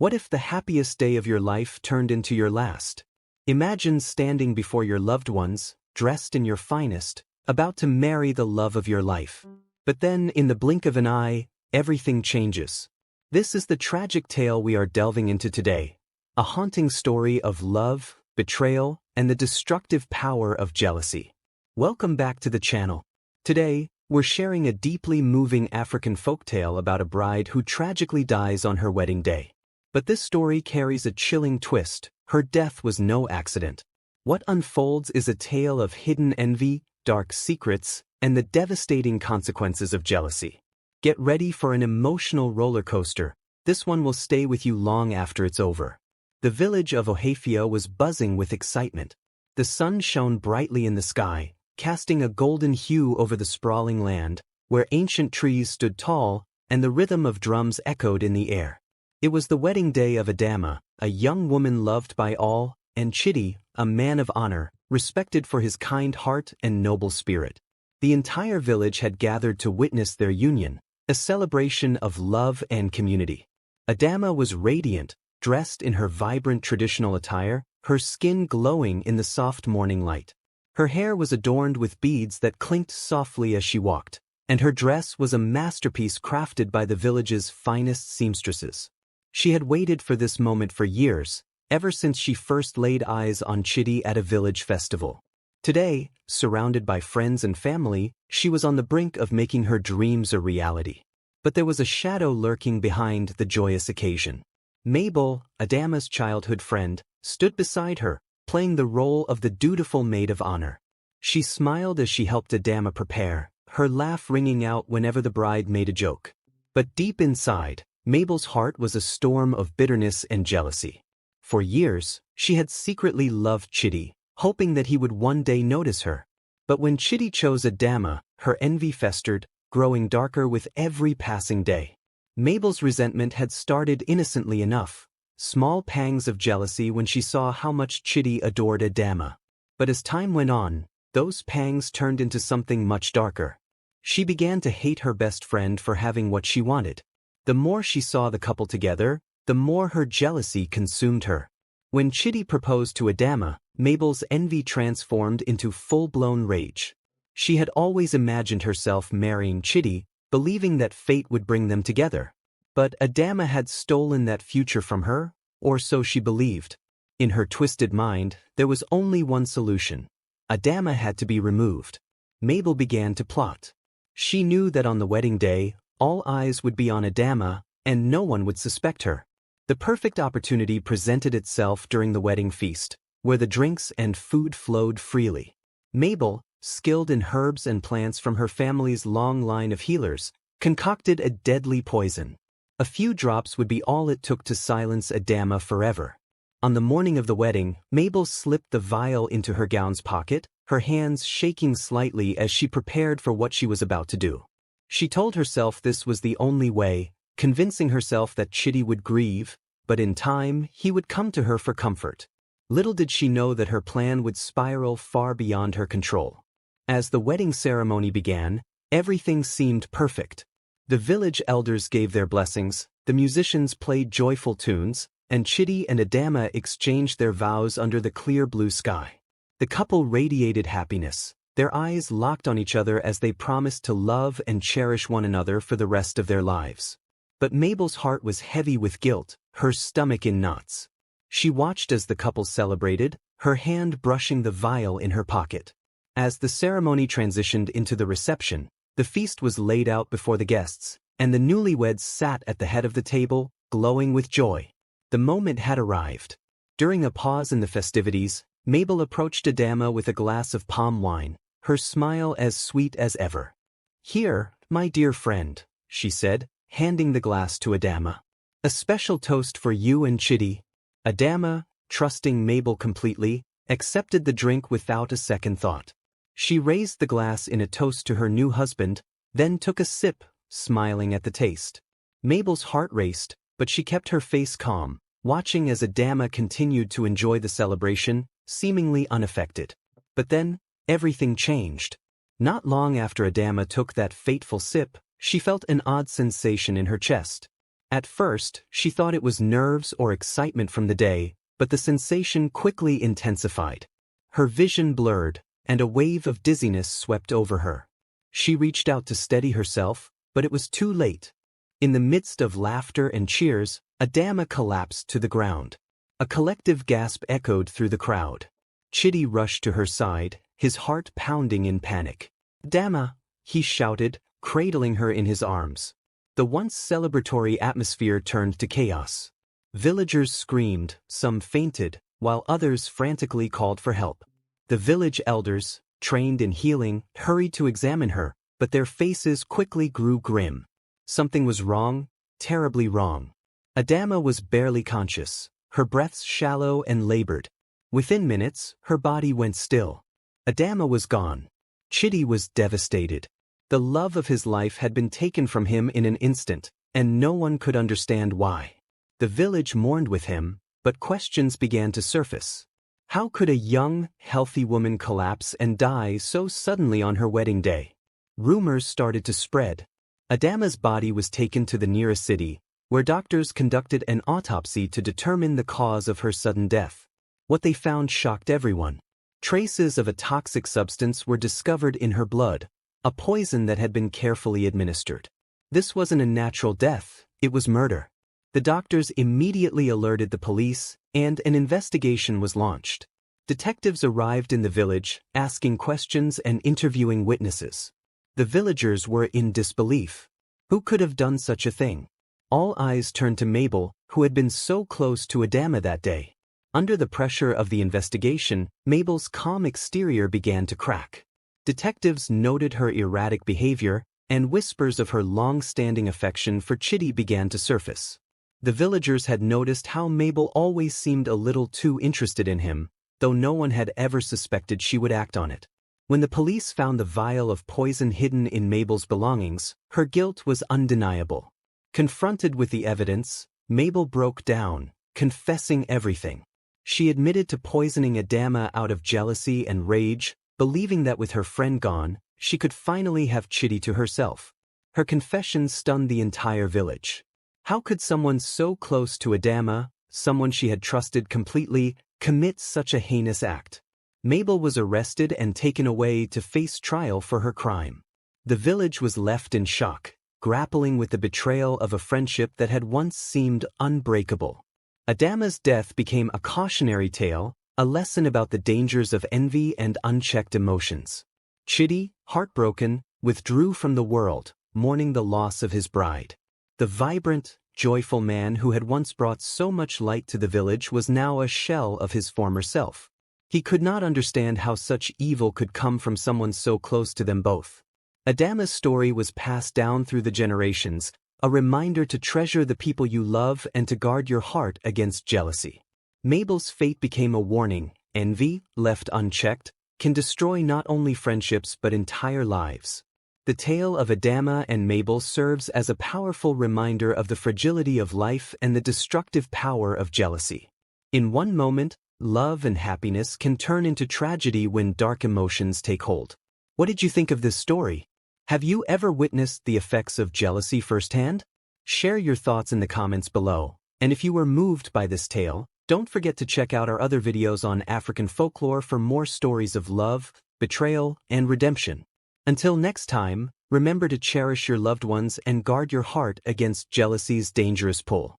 What if the happiest day of your life turned into your last? Imagine standing before your loved ones, dressed in your finest, about to marry the love of your life. But then, in the blink of an eye, everything changes. This is the tragic tale we are delving into today. A haunting story of love, betrayal, and the destructive power of jealousy. Welcome back to the channel. Today, we're sharing a deeply moving African folktale about a bride who tragically dies on her wedding day. But this story carries a chilling twist. Her death was no accident. What unfolds is a tale of hidden envy, dark secrets, and the devastating consequences of jealousy. Get ready for an emotional roller coaster. This one will stay with you long after it's over. The village of Ohafia was buzzing with excitement. The sun shone brightly in the sky, casting a golden hue over the sprawling land, where ancient trees stood tall, and the rhythm of drums echoed in the air. It was the wedding day of Adama, a young woman loved by all, and Chidi, a man of honor, respected for his kind heart and noble spirit. The entire village had gathered to witness their union, a celebration of love and community. Adama was radiant, dressed in her vibrant traditional attire, her skin glowing in the soft morning light. Her hair was adorned with beads that clinked softly as she walked, and her dress was a masterpiece crafted by the village's finest seamstresses. She had waited for this moment for years, ever since she first laid eyes on Chidi at a village festival. Today, surrounded by friends and family, she was on the brink of making her dreams a reality. But there was a shadow lurking behind the joyous occasion. Mabel, Adama's childhood friend, stood beside her, playing the role of the dutiful maid of honor. She smiled as she helped Adama prepare, her laugh ringing out whenever the bride made a joke. But deep inside, Mabel's heart was a storm of bitterness and jealousy. For years, she had secretly loved Chidi, hoping that he would one day notice her. But when Chidi chose Adama, her envy festered, growing darker with every passing day. Mabel's resentment had started innocently enough, small pangs of jealousy when she saw how much Chidi adored Adama. But as time went on, those pangs turned into something much darker. She began to hate her best friend for having what she wanted. The more she saw the couple together, the more her jealousy consumed her. When Chidi proposed to Adama, Mabel's envy transformed into full-blown rage. She had always imagined herself marrying Chidi, believing that fate would bring them together. But Adama had stolen that future from her, or so she believed. In her twisted mind, there was only one solution. Adama had to be removed. Mabel began to plot. She knew that on the wedding day, all eyes would be on Adama, and no one would suspect her. The perfect opportunity presented itself during the wedding feast, where the drinks and food flowed freely. Mabel, skilled in herbs and plants from her family's long line of healers, concocted a deadly poison. A few drops would be all it took to silence Adama forever. On the morning of the wedding, Mabel slipped the vial into her gown's pocket, her hands shaking slightly as she prepared for what she was about to do. She told herself this was the only way, convincing herself that Chidi would grieve, but in time, he would come to her for comfort. Little did she know that her plan would spiral far beyond her control. As the wedding ceremony began, everything seemed perfect. The village elders gave their blessings, the musicians played joyful tunes, and Chidi and Adama exchanged their vows under the clear blue sky. The couple radiated happiness, their eyes locked on each other as they promised to love and cherish one another for the rest of their lives. But Mabel's heart was heavy with guilt, her stomach in knots. She watched as the couple celebrated, her hand brushing the vial in her pocket. As the ceremony transitioned into the reception, the feast was laid out before the guests, and the newlyweds sat at the head of the table, glowing with joy. The moment had arrived. During a pause in the festivities, Mabel approached Adama with a glass of palm wine, her smile as sweet as ever. "Here, my dear friend," she said, handing the glass to Adama. "A special toast for you and Chidi." Adama, trusting Mabel completely, accepted the drink without a second thought. She raised the glass in a toast to her new husband, then took a sip, smiling at the taste. Mabel's heart raced, but she kept her face calm, watching as Adama continued to enjoy the celebration, seemingly unaffected. But then, everything changed. Not long after Adama took that fateful sip, she felt an odd sensation in her chest. At first, she thought it was nerves or excitement from the day, but the sensation quickly intensified. Her vision blurred, and a wave of dizziness swept over her. She reached out to steady herself, but it was too late. In the midst of laughter and cheers, Adama collapsed to the ground. A collective gasp echoed through the crowd. Chitty rushed to her side, his heart pounding in panic. "Adama!" he shouted, cradling her in his arms. The once celebratory atmosphere turned to chaos. Villagers screamed, some fainted, while others frantically called for help. The village elders, trained in healing, hurried to examine her, but their faces quickly grew grim. Something was wrong, terribly wrong. Adama was barely conscious, her breaths shallow and labored. Within minutes, her body went still. Adama was gone. Chitty was devastated. The love of his life had been taken from him in an instant, and no one could understand why. The village mourned with him, but questions began to surface. How could a young, healthy woman collapse and die so suddenly on her wedding day? Rumors started to spread. Adama's body was taken to the nearest city, where doctors conducted an autopsy to determine the cause of her sudden death. What they found shocked everyone. Traces of a toxic substance were discovered in her blood, a poison that had been carefully administered. This wasn't a natural death, it was murder. The doctors immediately alerted the police, and an investigation was launched. Detectives arrived in the village, asking questions and interviewing witnesses. The villagers were in disbelief. Who could have done such a thing? All eyes turned to Mabel, who had been so close to Adama that day. Under the pressure of the investigation, Mabel's calm exterior began to crack. Detectives noted her erratic behavior, and whispers of her long-standing affection for Chitty began to surface. The villagers had noticed how Mabel always seemed a little too interested in him, though no one had ever suspected she would act on it. When the police found the vial of poison hidden in Mabel's belongings, her guilt was undeniable. Confronted with the evidence, Mabel broke down, confessing everything. She admitted to poisoning Adama out of jealousy and rage, believing that with her friend gone, she could finally have Chitty to herself. Her confession stunned the entire village. How could someone so close to Adama, someone she had trusted completely, commit such a heinous act? Mabel was arrested and taken away to face trial for her crime. The village was left in shock, grappling with the betrayal of a friendship that had once seemed unbreakable. Adama's death became a cautionary tale, a lesson about the dangers of envy and unchecked emotions. Chitty, heartbroken, withdrew from the world, mourning the loss of his bride. The vibrant, joyful man who had once brought so much light to the village was now a shell of his former self. He could not understand how such evil could come from someone so close to them both. Adama's story was passed down through the generations, a reminder to treasure the people you love and to guard your heart against jealousy. Mabel's fate became a warning. Envy, left unchecked, can destroy not only friendships but entire lives. The tale of Adama and Mabel serves as a powerful reminder of the fragility of life and the destructive power of jealousy. In one moment, love and happiness can turn into tragedy when dark emotions take hold. What did you think of this story? Have you ever witnessed the effects of jealousy firsthand? Share your thoughts in the comments below, and if you were moved by this tale, don't forget to check out our other videos on African folklore for more stories of love, betrayal, and redemption. Until next time, remember to cherish your loved ones and guard your heart against jealousy's dangerous pull.